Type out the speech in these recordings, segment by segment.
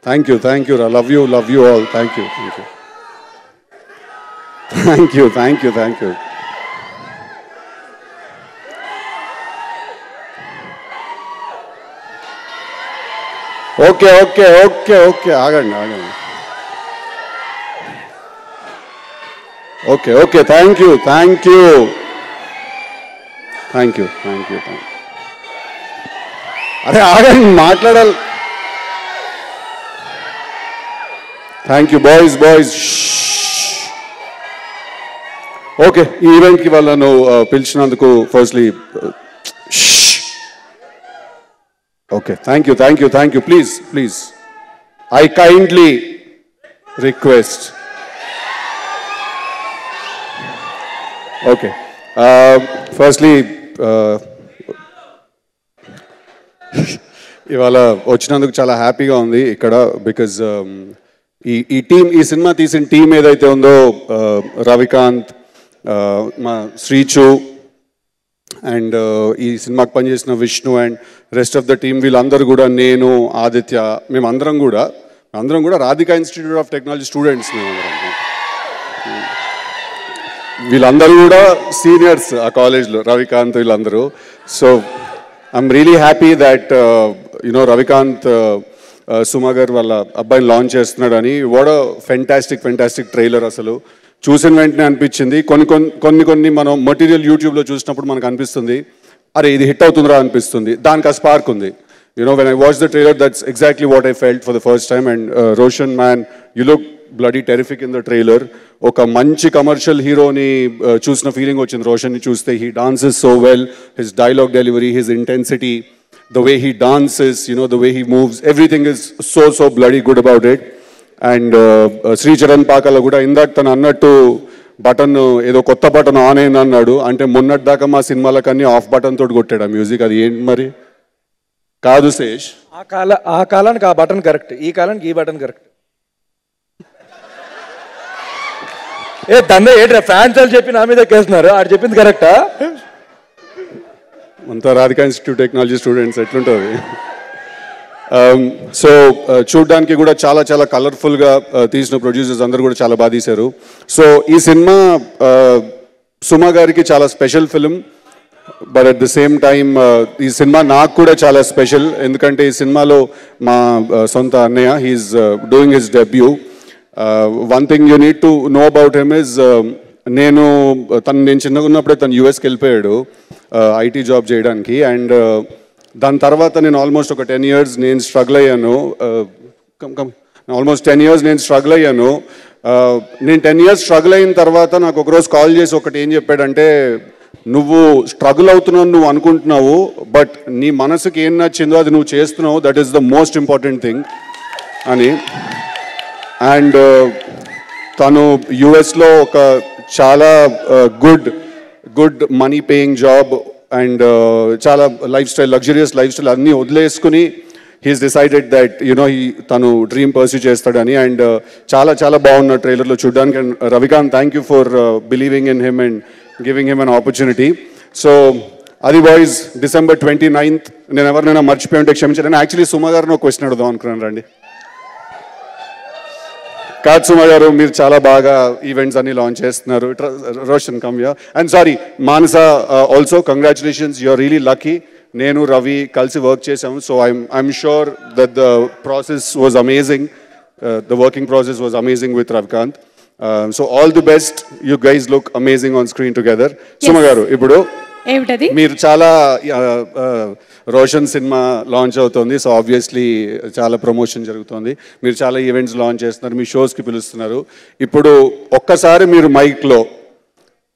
Thank you. I love you all. Thank you. Thank you. Okay. ఆగండి. Okay. Thank you. అరే ఆగండి, మాట్లాడాలి. Thank you boys. Okay, ఈ ఈవెంట్కి వాళ్ళను పిలిచినందుకు firstly okay, thank you. Please I kindly request. Okay, firstly ఇవాళ వచ్చినందుకు చాలా హ్యాపీగా ఉంది ఇక్కడ. బికాజ్ ఈ సినిమా తీసిన టీం ఏదైతే ఉందో, రవికాంత్, మా శ్రీచు అండ్ ఈ సినిమాకి పనిచేసిన Vishnu and rest of the team, వీళ్ళందరూ కూడా, నేను, ఆదిత్య, మేమందరం కూడా Radhika institute of technology students. వీళ్ళందరూ కూడా సీనియర్స్ ఆ కాలేజ్లో, రవికాంత్ వీళ్ళందరూ. So I'm really happy that Ravikanth Suma గారు వాళ్ళ అబ్బాయిని లాంచ్ చేస్తున్నాడని. What a fantastic trailer. అసలు చూసిన వెంటనే అనిపించింది, కొన్ని మనం మెటీరియల్ యూట్యూబ్లో చూసినప్పుడు మనకు అనిపిస్తుంది, అరే ఇది హిట్ అవుతుందిరా అనిపిస్తుంది. దానికి ఆ స్పార్క్ ఉంది. When I watch the trailer, that's exactly what I felt for the first time. And Roshan man, you look bloody terrific in the trailer. ఒక మంచి కమర్షియల్ హీరోని చూసిన ఫీలింగ్ వచ్చింది రోషన్ని చూస్తే. He dances so well, his dialogue delivery, his intensity, the way he dances, the way he moves, everything is so bloody good about it. And Sri Charan Pakala kuda indak tanu annattu button edo kotta button on ayindi annadu. Ante monnati daaka ma సినిమాలకన్నీ off button తోటి కొట్టాడు ఆ music. అది ఏంటి మరి? కాదు శేష్, ఆ కాలానికి ఆ బటన్ కరెక్ట్, ఈ కాలానికి ఈ బటన్ కరెక్ట్. తండ్రి ఏంటి ఫ్యాన్స్ అని చెప్పి నా మీద కేస్తున్నారు, ఆడు చెప్పింది కరెక్టా? అంతా రాధికా ఇన్స్టిట్యూట్ టెక్నాలజీ స్టూడెంట్స్, ఎట్లుంటుంది. సో చూడ్డానికి కూడా చాలా కలర్ఫుల్గా తీసిన ప్రొడ్యూసర్స్ అందరూ కూడా చాలా బాగా తీశారు. సో ఈ సినిమా సుమా గారికి చాలా special film. But at the same time ఈ సినిమా నాకు కూడా చాలా స్పెషల్. ఎందుకంటే ఈ సినిమాలో మా సొంత అన్నయ్య, he's doing his debut. One thing you need to know about him is, నేను చిన్నగా ఉన్నప్పుడే తను యూఎస్కి వెళ్ళిపోయాడు ఐటీ జాబ్ చేయడానికి. అండ్ దాని తర్వాత నేను ఆల్మోస్ట్ ఒక 10 years నేను స్ట్రగుల్ అయ్యాను. నేను 10 years స్ట్రగుల్ అయిన తర్వాత నాకు ఒకరోజు కాల్ చేసి ఒకటి ఏం చెప్పాడంటే, నువ్వు స్ట్రగుల్ అవుతున్నావు, నువ్వు అనుకుంటున్నావు, బట్ నీ మనసుకి ఏం నచ్చిందో అది నువ్వు చేస్తున్నావు, that is the most important thing అని. అండ్ తను యుఎస్లో ఒక చాలా good money paying job and చాలా లగ్జరియస్ లైఫ్ స్టైల్ అన్నీ వదిలేసుకుని హీస్ డిసైడెడ్ దట్ తను డ్రీమ్ పర్సూ చేస్తాడని. అండ్ చాలా బాగున్న ట్రైలర్లో చూడడానికి. And Ravikanth, thank you for believing in him and giving him an opportunity. So అది బాయ్స్, December 29th. నేను ఎవరినైనా మర్చిపోయి ఉంటే క్షమించాను. యాక్చువల్లీ సుమా గారిని ఒక క్వశ్చన్ అడుగుదాం అనుకున్నాను. రండి. కాదు సుమా గారు, మీరు చాలా బాగా ఈవెంట్స్ అన్ని లాంచ్ చేస్తున్నారు. Roshan come here. And sorry Manasa also, congratulations, you are really lucky. నేను రవి కలిసి వర్క్ చేసాము. So I'm sure that the process was amazing. The working process was amazing with Ravikanth. So all the best. You guys look amazing on screen together. Suma గారు, ఇప్పుడు మీరు చాలా రోషన్ సినిమా లాంచ్ అవుతుంది. సో ఆబ్వియస్లీ చాలా ప్రమోషన్ జరుగుతుంది. మీరు చాలా ఈవెంట్స్ లాంచ్ చేస్తున్నారు, మీ షోస్కి పిలుస్తున్నారు. ఇప్పుడు ఒక్కసారి మీరు మైక్లో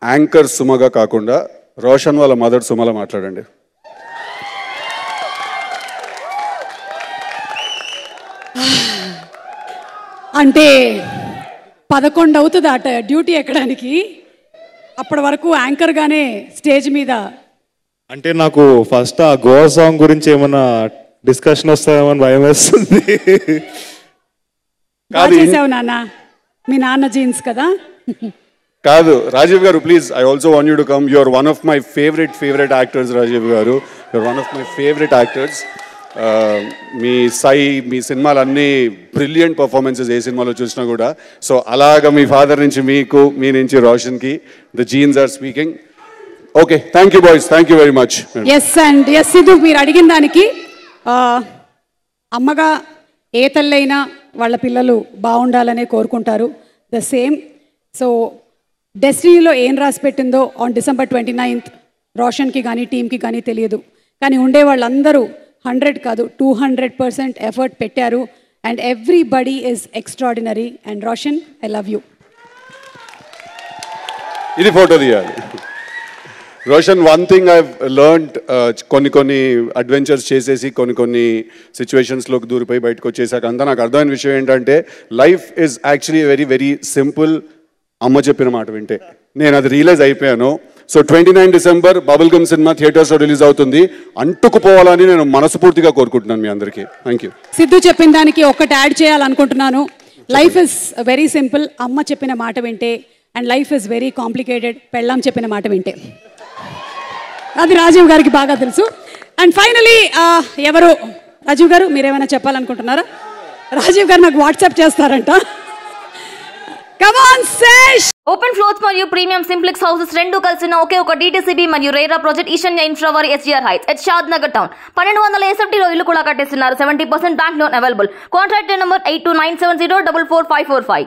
యాంకర్ సుమగా కాకుండా రోషన్ వాళ్ళ మదర్ సుమలా మాట్లాడండి. అంటే 11 అవుతుంది అట డ్యూటీ ఎక్కడానికి. అప్పటి వరకు యాంకర్గానే స్టేజ్ మీద. అంటే నాకు ఫస్ట్ ఆ గోవా సాంగ్ గురించి ఏమన్నా డిస్కషన్ వస్తాయేమని భయం వేస్తుంది. చేసావు నాన్న, మీ నాన్న జీన్స్ కదా. కాదు రాజీవ్ గారు, please, I also want you to come. You are one of my favourite actors Rajiv గారు. You are one of my favourite actors. మీ సాయి మీ సినిమాలు అన్నీ బ్రిలియంట్ పర్ఫార్మెన్సెస్ ఏ సినిమాలో చూసినా కూడా. సో అలాగా మీ ఫాదర్ నుంచి మీకు, మీ నుంచి రోషన్కి the genes are speaking. Okay, thank you boys, thank you very much. Yes and yes, ఇది మీరు అడిగిన దానికి అమ్మగా ఏ తల్లైనా వాళ్ళ పిల్లలు బాగుండాలనే కోరుకుంటారు. The same. సో డెస్టినీలో ఏం రాసి పెట్టిందో ఆన్ December 29th రోషన్కి కానీ టీమ్కి కానీ తెలియదు. కానీ ఉండే వాళ్ళందరూ 100 కాదు 200% ఎఫర్ట్ పెట్టారు. And everybody is extraordinary. And Roshan, I love you. ఇది ఫోటో తీయాలి. Roshan, one thing I learned, కొన్ని అడ్వెంచర్స్ చేసేసి కొన్ని సిచ్యువేషన్స్లోకి దూరిపోయి బయటకు వచ్చేసాక అంతా నాకు అర్థమైన విషయం ఏంటంటే life is actually very very simple. అమ్మ చెప్పిన మాట వింటే నేను అది రియలైజ్ అయిపోయాను. So 29 December bubble gum cinema థియేటర్స్లో రిలీజ్ అవుతుంది. అంటుకుపోవాలని నేను మనస్ఫూర్తిగా కోరుకుంటున్నాను మీ అందరికీ. Thank you. సిద్ధు చెప్పిన దానికి ఒక్కటి యాడ్ చేయాలనుకుంటున్నాను. లైఫ్ ఇస్ వెరీ సింపుల్, అమ్మ చెప్పిన మాట వింటే. And life is very complicated, పెళ్ళాం చెప్పిన మాట వింటే. అది రాజీవ్ గారికి బాగా తెలుసు. అండ్ ఫైనలీ ఎవరు రాజీవ్ గారు మీరేమైనా చెప్పాలనుకుంటున్నారా? రాజీవ్ గారు నాకు వాట్సాప్ చేస్తారంట. Come on సేష్. ఓపెన్ ఫ్లోర్స్ మరియు ప్రీమియం సింప్లెక్స్ హౌసెస్ రెండు కలిసిన ఒకే ఒక DTCP మరియు రేరా ప్రాజెక్ట్ ఈశాన్య ఇన్ఫ్రావారి SGR heights at Shad Nagar town. 1200 SFT లో ఇల్లు కూడా కట్టేస్తున్నారు. 70% bank loan available. Contract number 8297044545.